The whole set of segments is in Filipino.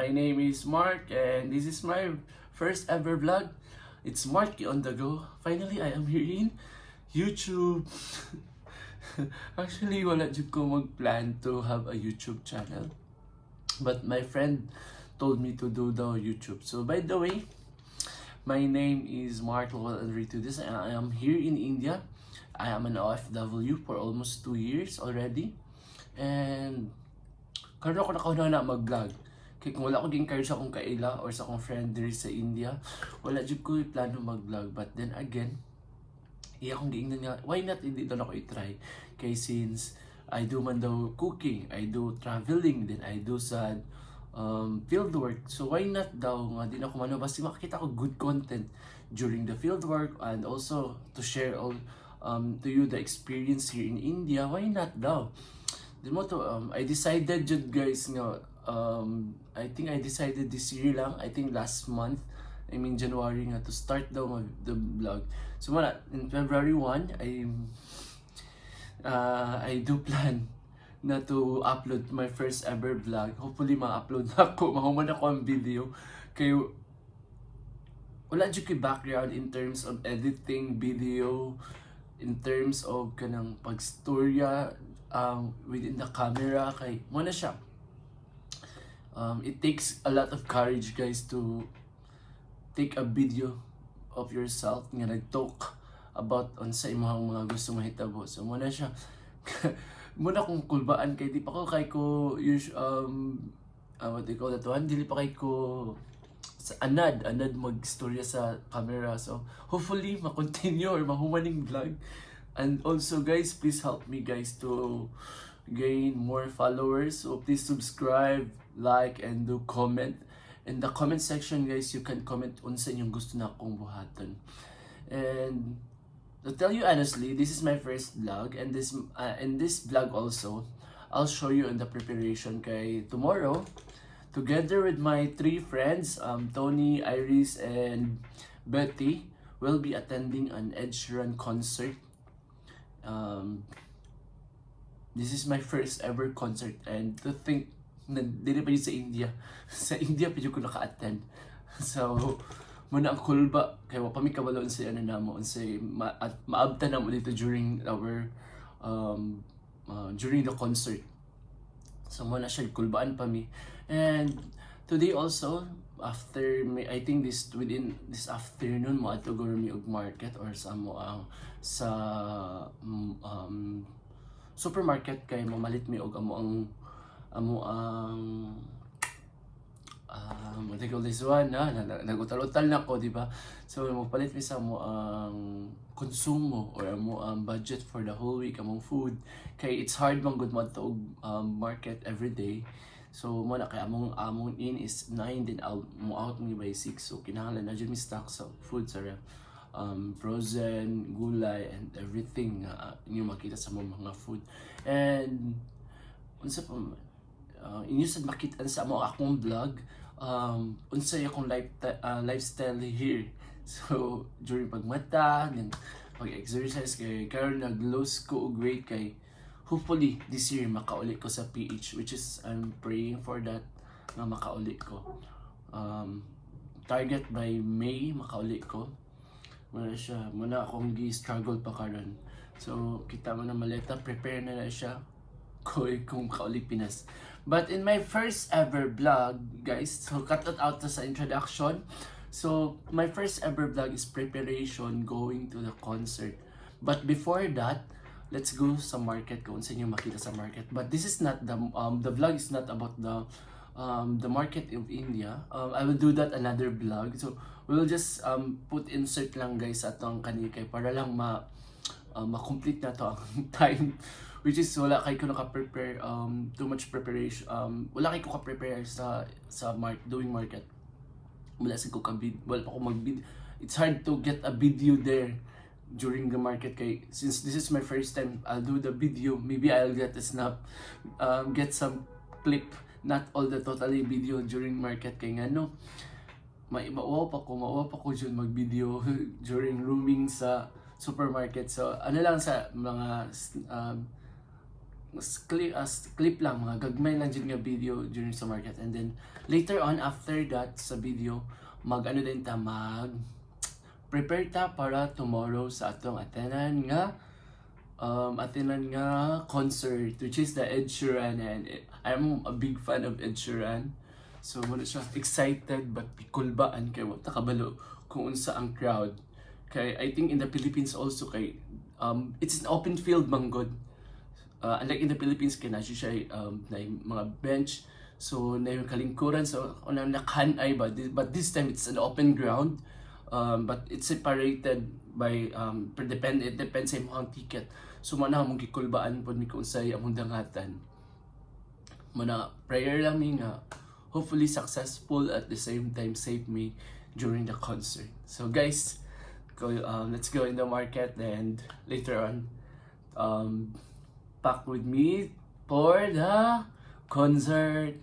My name is Mark and this is my first ever vlog. It's Marky on the go. Finally, I am here in YouTube. Actually, wala jud ko mag-plan to have a YouTube channel. But my friend told me to do the YouTube. So by the way, my name is Mark Lowell Enriquez and I am here in India. I am an OFW for almost 2 years already. And karon ako nakahuna na mag-vlog. Kaya kung wala ko gi-encourage sa akong kaila or sa akong friend diri sa India, wala jud ko plano mag-vlog. But then again, iya akong giingnan nga, why not hindi daw ako i-try? Kay since I do man daw cooking, I do traveling, then I do sa field work. So why not daw nga din ako mano basta makita ko good content during the field work and also to share all to you the experience here in India. Why not daw? Di mo to, I decided jud guys nga, I think I decided this year lang, I think last month, I mean January nga, to start daw the vlog. So wala, in February 1, I do plan na to upload my first ever vlog. Hopefully ma-upload na ako, mahuman ako ang video. Kayo, wala dyan kay background in terms of editing video, in terms of kanang pagstorya, within the camera, kay mo na siya. It takes a lot of courage guys to take a video of yourself nga nag-talk about on sa imong mga gusto mahitabo. So mo na siya. Muna kung kulbaan kay di pa ko kay ko what do you call that one? Dili pa kay ko sa anad magstorya sa camera. So hopefully ma-continue or mahumaning vlog. And also guys, please help me guys to gain more followers. So please subscribe, like, and do comment. In the comment section guys, you can comment unsa inyong gusto na akong buhaton. And to tell you honestly, this is my first vlog, and in this vlog also, I'll show you in the preparation kay tomorrow, together with my 3 friends, Tony, Iris, and Betty, will be attending an Ed Sheeran concert. This is my first ever concert, and to think na dili pa yun sa India. Sa India pa yun ko naka-attend. So muna ang kulba kay wa pa mi kabalo sa ano namo unsay maabta na mo dito during our during the concert. So muna siya kulbaan pa mi. And today also, after I think within this afternoon mo ato go mi og market or sa mo sa supermarket kay mamalit mi og amo ang what do you call this one, nagutal-utal na ko, di ba? So magpalit mi sa mo ang konsumo or amo ang budget for the whole week among food, kay it's hard man gud mo og market every day. So mo na kay among in is 9, then mo out mi by 6. So kinahanglan na jud mi stock sa food sa ref, frozen, gulay, and everything inyo makita sa mga food. And unsa pa inyo sad makita sa mo akong vlog, unsay akong lifestyle here. So during pagmata, then pag-exercise kay karon nag-lose ko og weight, kay hopefully this year makauli ko sa PH, which is I'm praying for that na makauli ko. Target by May makauli ko. Muna akong gi-struggle pa karon. So kita mo na maleta, prepare na siya kung kauli Pinas. But in my first ever vlog guys, so cut it out sa introduction. So my first ever vlog is preparation going to the concert. But before that, let's go sa market kung saan yung makita sa market. But this is not the vlog is not about the market of India. I will do that another vlog. So we'll just put insert lang guys atong kanikay para lang ma-complete na to ang time, which is wala kay ko naka-prepare too much preparation, wala kay ko ka-prepare sa doing market. Wala sa ko wala pa ko mag-video. It's hard to get a video there during the market, kay since this is my first time I'll do the video, maybe I'll get a snap, get some clip, not all the totally video during market, kay ngano maawa pa ko dyan mag-video during rooming sa supermarket. So ano lang sa mga clip lang, mga gagmay lang dyan nga video during sa market. And then later on, after that sa video, mag prepare ta para tomorrow sa atong atenan nga concert, which is the Ed Sheeran. And I'm a big fan of Ed Sheeran. So muna siya excited but pikulbaan kay wala kabalo kung unsa ang crowd. Kay I think in the Philippines also kay it's an open field manggod. Unlike in the Philippines, kaya nasa siya na yung mga bench. So, na yung kalingkuran. So, nakahanay ba? But this time, it's an open ground. But it's separated by, it depends sa imong ticket. So, mana mong gikulbaan po ni kung sa'yo among dangatan. Mana, prayer lang mi nga. Hopefully successful at the same time save me during the concert. So, guys, let's go in the market and later on, back with me for the concert.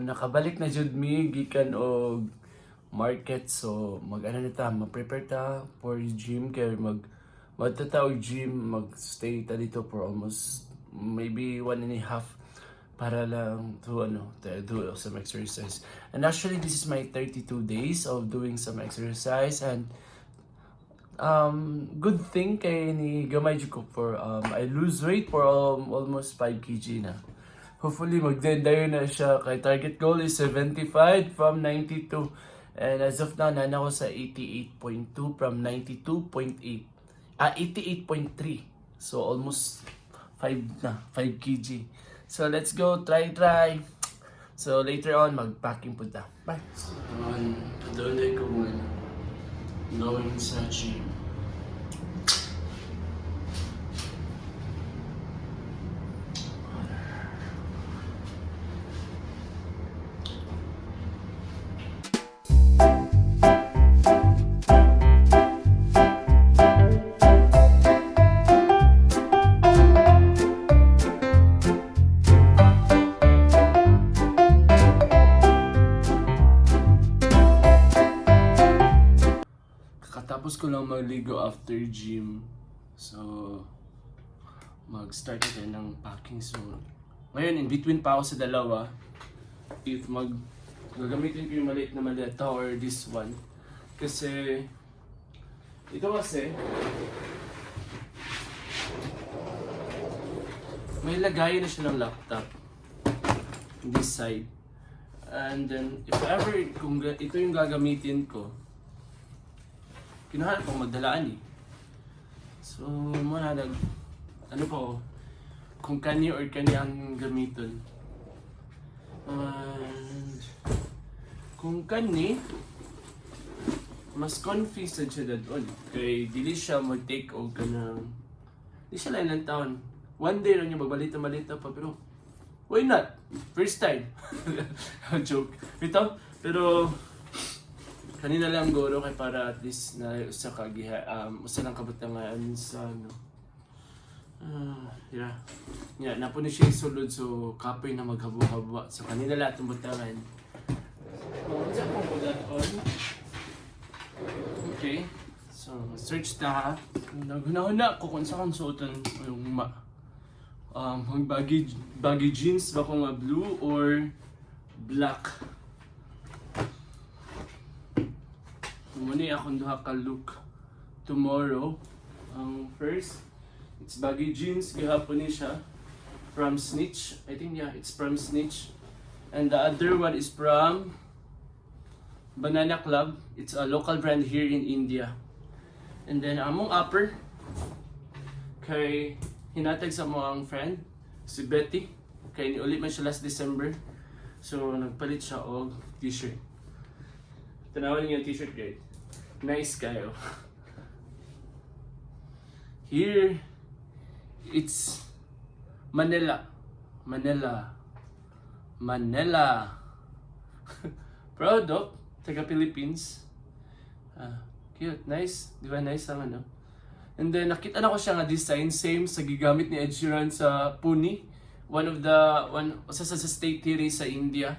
Nakabalik na jud mi gikan og market. So mag-ano na ta, ma-prepare ta for gym kay magtata og gym, mag-stay ta dito for almost maybe 1.5 para lang to do some exercise. And actually this is my 32 days of doing some exercise. And good thing kay ni gamay jud ko for I lose weight for almost 5 kg na. Hopefully magdendayo na siya. Kay target goal is 75 from 92. And as of now, nana ko sa 88.2 from 92.8. 88.3. So almost 5 kg. So let's go, try. So later on, mag-packing po ta. Bye! So, doon ko muna. Going sa gym. Tapos ko lang magligo after gym. So, mag-start tayo ng packing. So, ngayon, in between pa ako sa dalawa. If Gagamitin ko yung maliit na maleta or this one. Kasi, ito kasi, may lagayan na siya ng laptop. This side. And then, if ever, kung ito yung gagamitin ko, kinuha ko magdalaan eh. So, muna ano po, kung kani or kani ang gamiton. And, kung kani, mas comfy sa siya doon. Kaya dili siya mag-take o ka ng, di siya lang taon. One day lang niya magbalita-balita pa, pero why not? First time. Joke. Ito, pero kanina lang goro kay para at least na usa ka usa lang kabutangan sa ano. Yeah. Yeah, napo ni siya sulod so kapoy na maghabo-habo. So kanina lang itong butangan. Unsa po ko on? Okay. So search ta. Naghuna ko kung saan suotan yung baggy jeans ba ko nga blue or black. Muna akong duha ka look tomorrow. First, it's baggy jeans. Gihapon ni siya from Snitch. I think yeah, it's from Snitch. And the other one is from Banana Club. It's a local brand here in India. And then among upper kay hinatag sa mga friend si Betty. Kay niuli man siya last December. So nagpalit siya og t-shirt. Tanawan niyo yung t-shirt guys. Nice kayo. Here, it's Manila. Proud of, taga Philippines. Cute, nice. Di ba nice ang ano? And then nakita na ko siya nga design, same sa gigamit ni Ed Sheeran sa Pune. Sa state here sa India.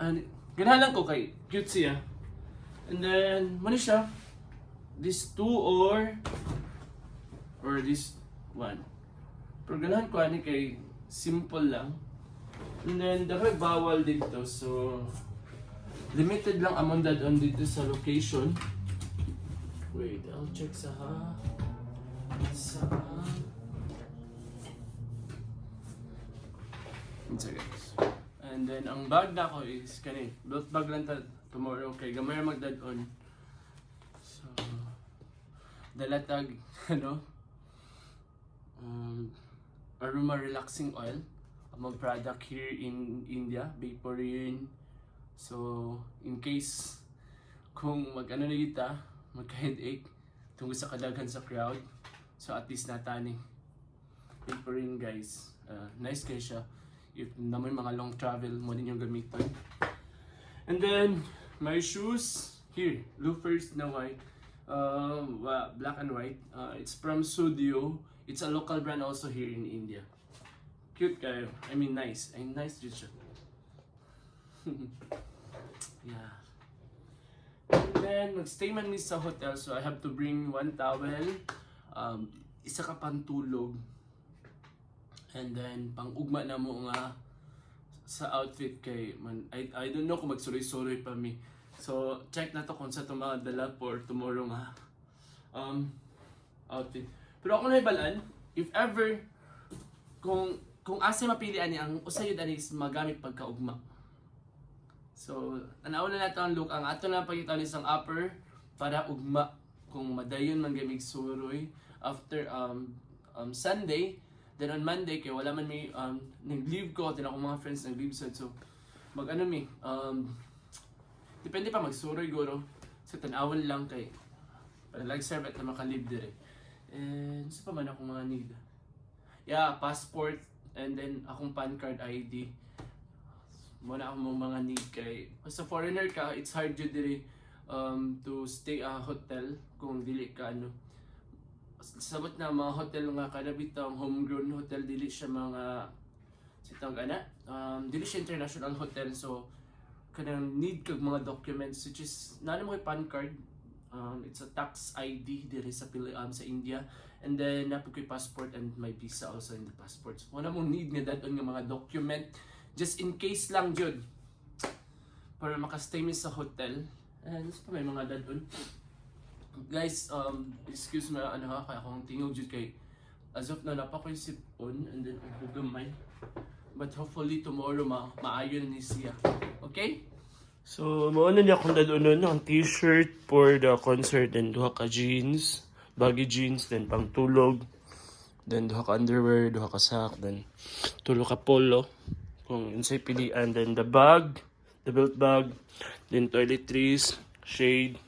And ganahan ko kay cute siya. And then, mali siya. This two or this one. Pero ganahan ko ani kay simple lang. And then, dapat bawal dito. So, limited lang amount on dito sa location. Wait, I'll check sa and then, ang bag na ko is kani. Belt bag lang tomorrow. Okay, gamay magdad-on. So, dalatag, aroma relaxing oil. Among product here in India, Vaporin. So, in case kung mag-ano na kita, magka-headache tungkol sa kadaghan sa crowd. So, at least natani. Vaporin guys. Nice kayo siya. If naman mga long travel mo din yung gamitin. And then, my shoes, here, loafers na white, black and white. It's from Sudio. It's a local brand also here in India. Cute kayo. I mean, nice. I mean, nice dito siya. Yeah. And then, magstay man mi sa hotel, so I have to bring one towel, isa ka pantulog, and then pang-ugma na mo nga sa outfit kay I don't know kung magsuroy-suroy pa mi. So check na to kung sa mga dala for tomorrow nga outfit. Pero ako na ibalaan, if ever kung asa mapilian ni ang usayod ani is magamit pagkaugma. So tanaw na nato ang look, ang ato na pagitaw ni isang upper para ugma kung madayon man gamig suroy after Sunday. Then on Monday, kaya wala man may nag-leave ko, din ako mga friends nag-leave so mag-ano mi, depende pa magsuroy guro. So tanawon lang kay para lag-serve at na makalib dire. And sa pa man akong mga need. Yeah, passport and then akong PAN card ID. Muna akong mga need kay sa foreigner ka, it's hard jud dire to stay a hotel kung dili ka sabot na mga hotel nga kada bitang homegrown hotel, dili siya mga sitang dili siya international hotel, so kanang need kag mga documents which is nana mo kay PAN card, it's a tax ID diri sa sa India, and then napo kay passport and my visa also in the passport. So wala mong need nga dadon nga mga document just in case lang jud para makastay mi sa hotel. And sa may mga dadon. Guys, excuse me, ano ha, kaya akong tingog dyan kay as of na napakoy sipon and then hugamay. But hopefully tomorrow maayo na ni siya. Okay? So, mauna niya akong dalunan ang t-shirt for the concert, then duha ka jeans, baggy jeans, then pang tulog, then duha ka underwear, duha ka sak, then tulo ka polo, kung insay pilian, then the bag, the belt bag, then toiletries, shade,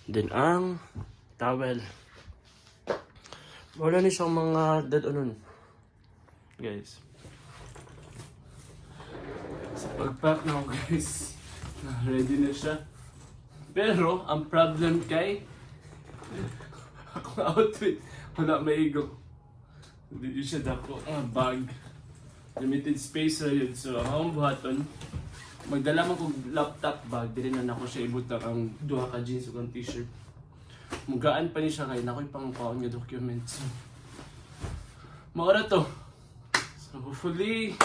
then ang towel. Wala ni siyang mga dalunan. Guys. Sa pag-pack na ako guys. Ready na siya. Pero, ang problem kay akong outfit, wala maigo. Hindi siya dako. Bag. Limited space na yun. So, akong buhaton. Magdala mo kong laptop bag. Dili na ako siya ibutang ang duha ka jeans o kang t-shirt. Mugaan pa niya siya kaya nako'y pang-paon nga documents. Maura to. So, hopefully,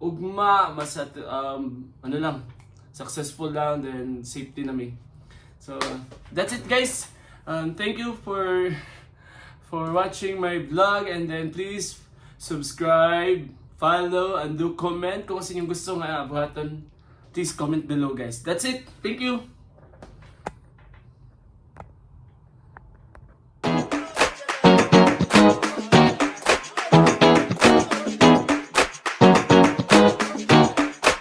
ugma, ano lang, successful lang, then safety na me. So, that's it guys. Thank you for watching my vlog, and then please subscribe, follow, and do comment kung sino yung gusto nga buhaton. Please comment below guys. That's it. Thank you.